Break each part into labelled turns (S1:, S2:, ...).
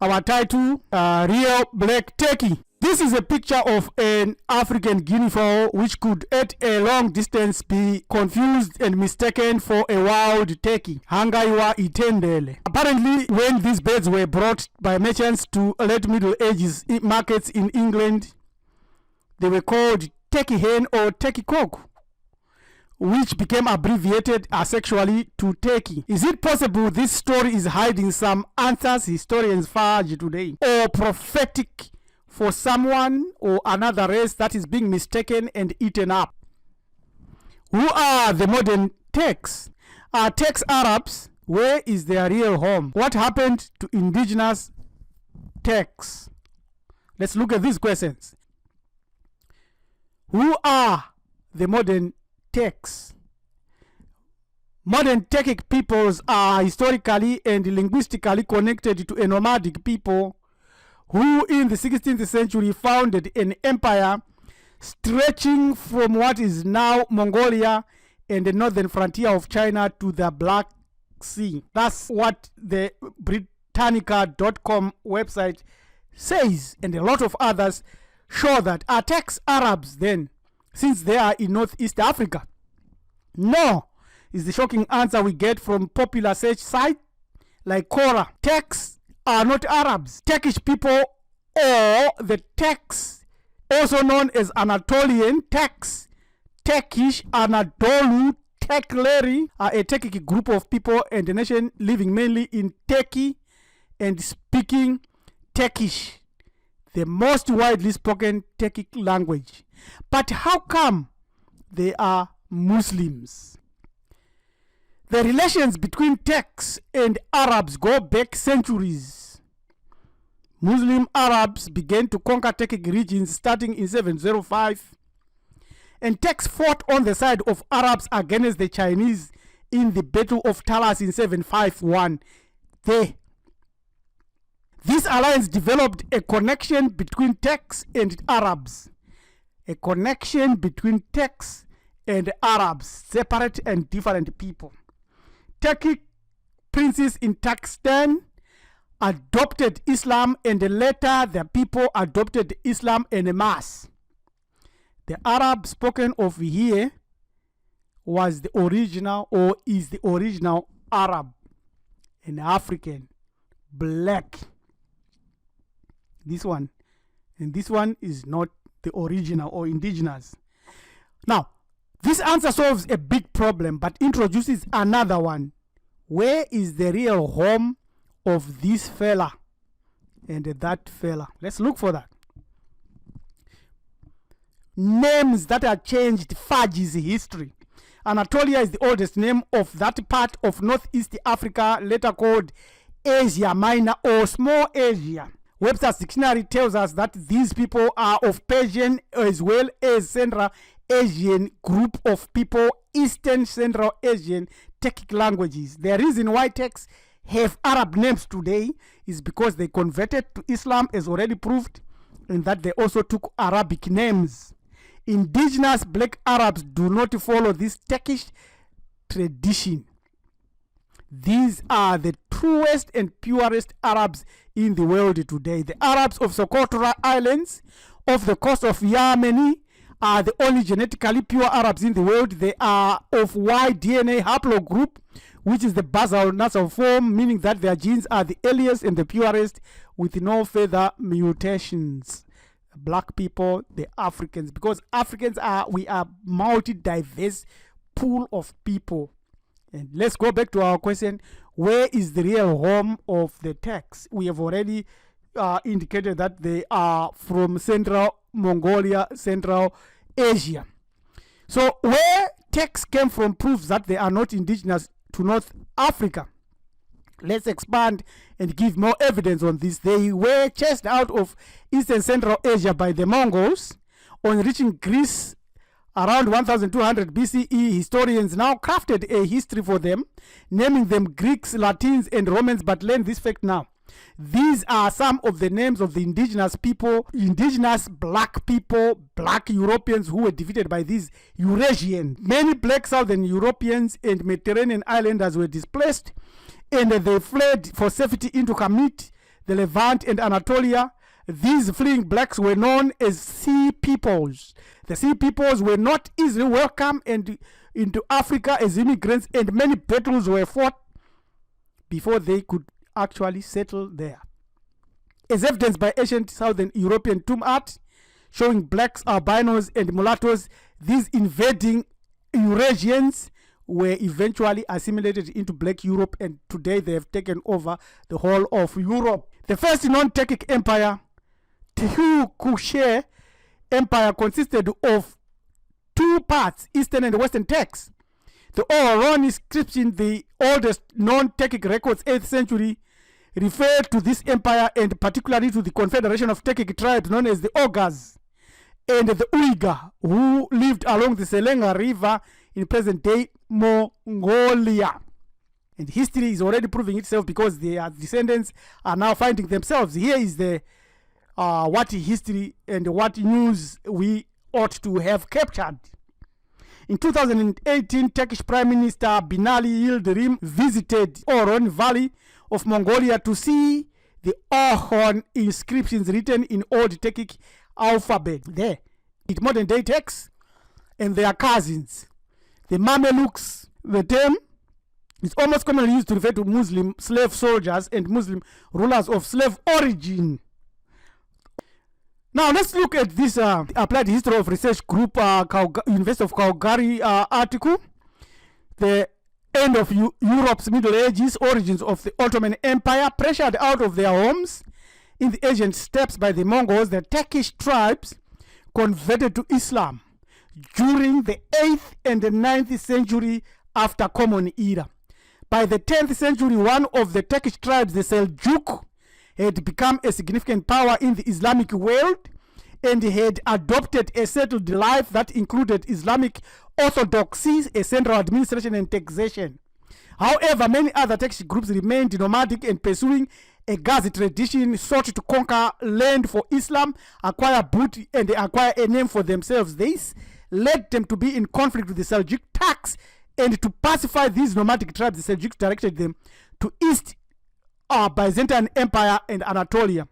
S1: Our title, Real Black Turkey. This is a picture of an African guinea fowl which could at a long distance be confused and mistaken for a wild turkey. Hangaiwa itendele. Apparently, when these birds were brought by merchants to late Middle Ages markets in England, they were called turkey hen or turkey cock, which became abbreviated asexually to turkey. Is it possible this story is hiding some answers historians fudge today, or prophetic for someone or another race that is being mistaken and eaten up? Who are the modern Turks? Are Turks Arabs? Where is their real home? What happened to indigenous Turks? Let's look at these questions. Who are the modern Turks? Modern Turkic peoples are historically and linguistically connected to a nomadic people who in the 16th century founded an empire stretching from what is now Mongolia and the northern frontier of China to the Black Sea. That's what the Britannica.com website says, and a lot of others show that. Are Turks Arabs then, since they are in Northeast Africa? No, is the shocking answer we get from popular search sites like Quora. Turks are not Arabs. Turkish people, or the Turks, also known as Anatolian Turks, Turkish, Anadolu, Turkleri, are a Turkic group of people and a nation living mainly in Turkey and speaking Turkish, the most widely spoken Turkic language. But how come they are Muslims? The relations between Turks and Arabs go back centuries. Muslim Arabs began to conquer Turkic regions starting in 705, and Turks fought on the side of Arabs against the Chinese in the Battle of Talas in 751. This alliance developed a connection between Turks and Arabs. A connection between Turks and Arabs, separate and different people. Turkic princes in Turkestan adopted Islam, and later the people adopted Islam en masse. The Arab spoken of here was the original, or is the original Arab, an African, black. This one, and this one is not the original or indigenous. Now, this answer solves a big problem but introduces another one. Where is the real home of this fella and that fella? Let's look for that. Names that are changed fudges history. Anatolia is the oldest name of that part of Northeast Africa, later called Asia Minor or Small Asia. Webster's dictionary tells us that these people are of Persian as well as Central Asian group of people, Eastern Central Asian Turkic languages. The reason why Turks have Arab names today is because they converted to Islam, as already proved, and that they also took Arabic names. Indigenous black Arabs do not follow this Turkish tradition. These are the truest and purest Arabs in the world today. The Arabs of Socotra Islands, off the coast of Yemen, are the only genetically pure Arabs in the world. They are of Y DNA haplogroup, which is the basal nasal form, meaning that their genes are the earliest and the purest with no further mutations. Black people, the Africans, because Africans we are multi-diverse pool of people. And let's go back to our question. Where is the real home of the Turks? We have already indicated that they are from Central Mongolia, Central Asia. So where Turks came from proves that they are not indigenous to North Africa. Let's expand and give more evidence on this. They were chased out of Eastern Central Asia by the Mongols. On reaching Greece around 1200 BCE, historians now crafted a history for them, naming them Greeks, Latins, and Romans, but learn this fact now. These are some of the names of the indigenous people, indigenous black people, black Europeans who were defeated by these Eurasians. Many black Southern Europeans and Mediterranean islanders were displaced, and they fled for safety into Kemet, the Levant and Anatolia, these fleeing blacks were known as sea peoples. The sea peoples were not easily welcome into Africa as immigrants, and many battles were fought before they could actually settle there. As evidenced by ancient Southern European tomb art showing blacks, albinos, and mulattoes, these invading Eurasians were eventually assimilated into Black Europe, and today they have taken over the whole of Europe. The first non-Turkic empire, Turkish Empire, consisted of two parts, Eastern and Western Turks. The Oran inscription, the oldest non-Turkic records, 8th century, referred to this empire and particularly to the confederation of Turkic tribes known as the Ogars and the Uyghur, who lived along the Selenga River in present-day Mongolia. And history is already proving itself because their descendants are now finding themselves. Here is the what history and what news we ought to have captured. In 2018, Turkish Prime Minister Binali Yildirim visited Oran Valley of Mongolia to see the Orhon inscriptions written in Old Turkic alphabet. There, it modern day Turks and their cousins, the Mamelukes. The term is almost commonly used to refer to Muslim slave soldiers and Muslim rulers of slave origin. Now let's look at this Applied History of Research Group, University of Calgary article, the end of Europe's Middle Ages, origins of the Ottoman Empire. Pressured out of their homes in the Asian steppes by the Mongols, the Turkish tribes converted to Islam during the 8th and the 9th century after Common Era. By the 10th century, one of the Turkish tribes, the Seljuk, had become a significant power in the Islamic world and had adopted a settled life that included Islamic orthodoxy, a central administration, and taxation. However, many other Turkish groups remained nomadic and pursuing a Ghazi tradition, sought to conquer land for Islam, acquire booty, and acquire a name for themselves. This led them to be in conflict with the Seljuk Turks, and to pacify these nomadic tribes, the Seljuks directed them to East Byzantine Empire and Anatolia.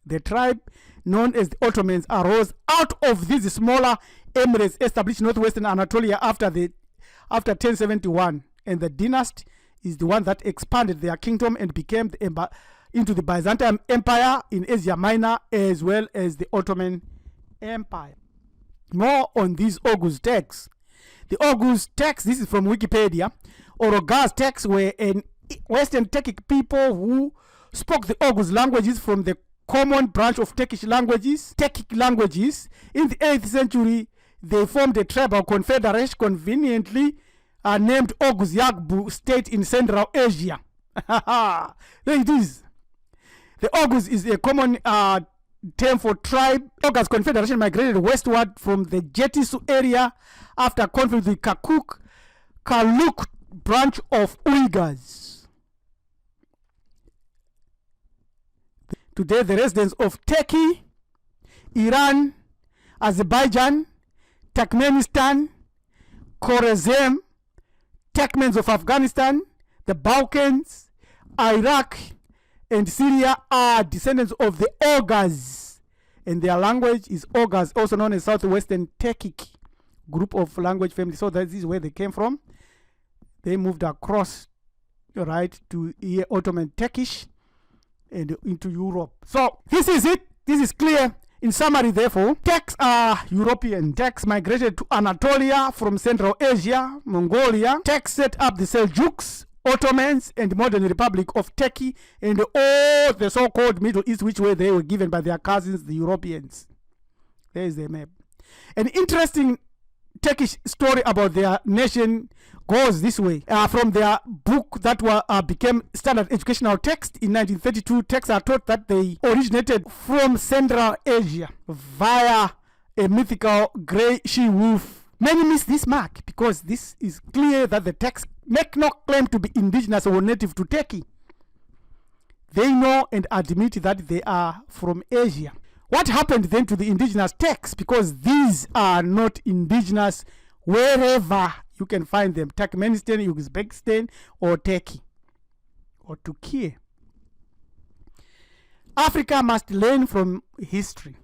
S1: The tribe known as the Ottomans arose out of these smaller emirates established northwestern Anatolia after 1071, and the dynasty is the one that expanded their kingdom and became into the Byzantine Empire in Asia Minor, as well as the Ottoman Empire. More on these Oghuz texts. The Oghuz texts, this is from Wikipedia, or Oghuz texts, were an Western Turkic people who spoke the Oghuz languages from the common branch of Turkic languages. In the 8th century, they formed a tribal confederation conveniently named Oghuz Yagbu state in Central Asia. There it is. The Oghuz is a common term for tribe. Oghuz confederation migrated westward from the Jetisu area after conflict with Kaluk branch of Uyghurs. Today, the residents of Turkey, Iran, Azerbaijan, Turkmenistan, Khorasan, Turkmens of Afghanistan, the Balkans, Iraq, and Syria are descendants of the Oghuz, and their language is Oghuz, also known as Southwestern Turkic group of language family. So that is where they came from. They moved across, right, to Ottoman Turkish and into Europe. So this is it. This is clear. In summary, therefore, Turks are European. Turks migrated to Anatolia from Central Asia, Mongolia. Turks set up the Seljuks, Ottomans, and modern Republic of Turkey, and all the so-called Middle East, which were they were given by their cousins, the Europeans. There is the map. An interesting Turkish story about their nation goes this way. From their book that became standard educational text in 1932, Turks are taught that they originated from Central Asia via a mythical grey she-wolf. Many miss this mark because this is clear that the Turks make no claim to be indigenous or native to Turkey. They know and admit that they are from Asia. What happened then to the indigenous Turks? Because these are not indigenous wherever you can find them, Turkmenistan, Uzbekistan, or Turkey, or Turkey. Africa must learn from history.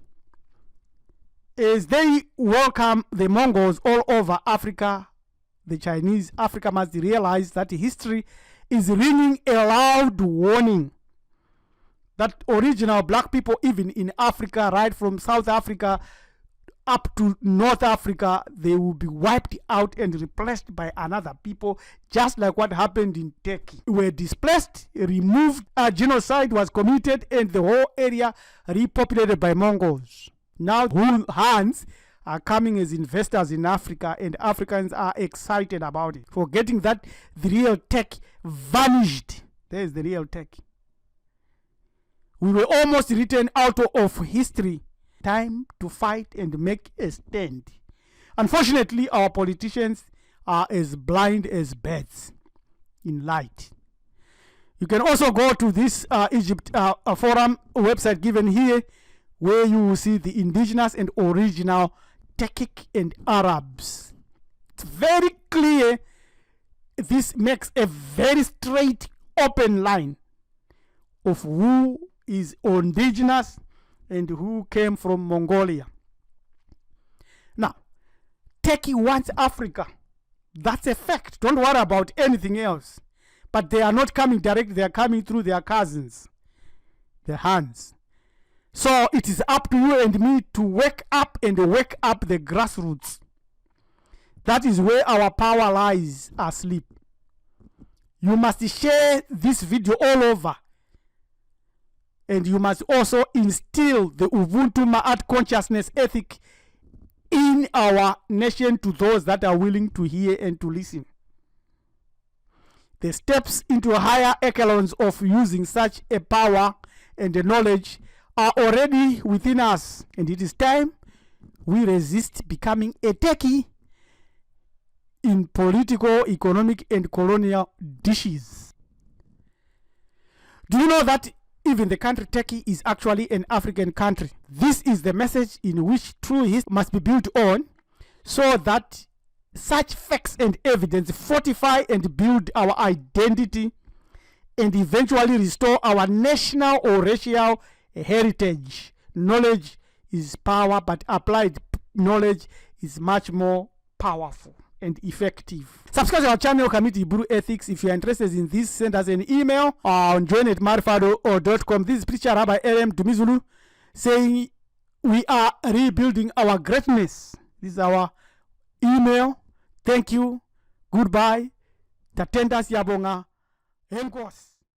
S1: As they welcome the Mongols all over Africa, the Chinese, Africa must realize that history is ringing a loud warning that original black people, even in Africa, right from South Africa up to North Africa, they will be wiped out and replaced by another people, just like what happened in Turkey. Were displaced, removed, a genocide was committed, and the whole area repopulated by Mongols. Now whole hands are coming as investors in Africa, and Africans are excited about it, forgetting that the real tech vanished. There's the real tech. We were almost written out of history. Time to fight and make a stand. Unfortunately, our politicians are as blind as bats in light. You can also go to this Egypt forum website given here, where you will see the indigenous and original Turkic and Arabs. It's very clear. This makes a very straight, open line of who is indigenous and who came from Mongolia. Now, Turkey wants Africa. That's a fact. Don't worry about anything else. But they are not coming direct. They are coming through their cousins, their hands. So it is up to you and me to wake up and wake up the grassroots. That is where our power lies asleep. You must share this video all over. And you must also instill the Ubuntu Ma'at consciousness ethic in our nation to those that are willing to hear and to listen. The steps into higher echelons of using such a power and the knowledge are already within us. And it is time we resist becoming a techie in political, economic, and colonial dishes. Do you know that even the country Turkey is actually an African country? This is the message in which true history must be built on, so that such facts and evidence fortify and build our identity and eventually restore our national or racial heritage. Knowledge is power, but applied knowledge is much more powerful and effective. Subscribe to our channel, Community Brew Ethics. If you're interested in this, send us an email on join@marfado.com. This is Preacher Rabbi LM Dumizulu saying we are rebuilding our greatness. This is our email. Thank you. Goodbye. Tatendas Yabonga. Enkos.